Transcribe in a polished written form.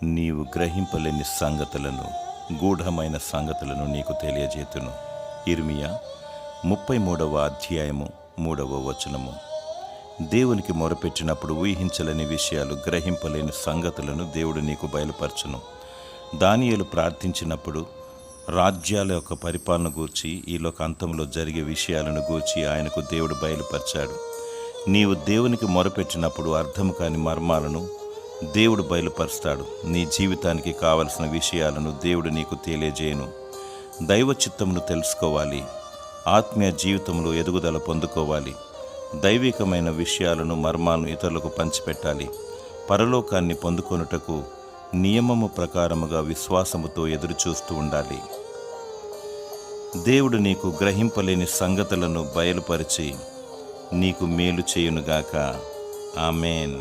నీవు గ్రహింపలేని సంగతులను, గూఢమైన సంగతులను నీకు తెలియజేతును. యిర్మీయా 33వ అధ్యాయము 3వ వచనము. దేవునికి మొరపెట్టినప్పుడు ఊహించలేని విషయాలు, గ్రహింపలేని సంగతులను దేవుడు నీకు బయలుపరచును. దానియేలు ప్రార్థించినప్పుడు రాజ్యాల యొక్క పరిపాలన గూర్చి, ఈ లోక అంతంలో జరిగే విషయాలను గూర్చి ఆయనకు దేవుడు బయలుపరిచాడు. నీవు దేవునికి మొరపెట్టినప్పుడు అర్థము కాని మర్మాలను దేవుడు బయలుపరుస్తాడు. నీ జీవితానికి కావలసిన విషయాలను దేవుడు నీకు తెలియజేయను. దైవ చిత్తమును తెలుసుకోవాలి. ఆత్మీయ జీవితంలో ఎదుగుదల పొందుకోవాలి. దైవికమైన విషయాలను, మర్మాలను ఇతరులకు పంచిపెట్టాలి. పరలోకాన్ని పొందుకొనుటకు నియమము ప్రకారముగా విశ్వాసముతో ఎదురుచూస్తూ ఉండాలి. దేవుడు నీకు గ్రహింపలేని సంగతులను బయలుపరిచి నీకు మేలు చేయునుగాక. ఆమేన్.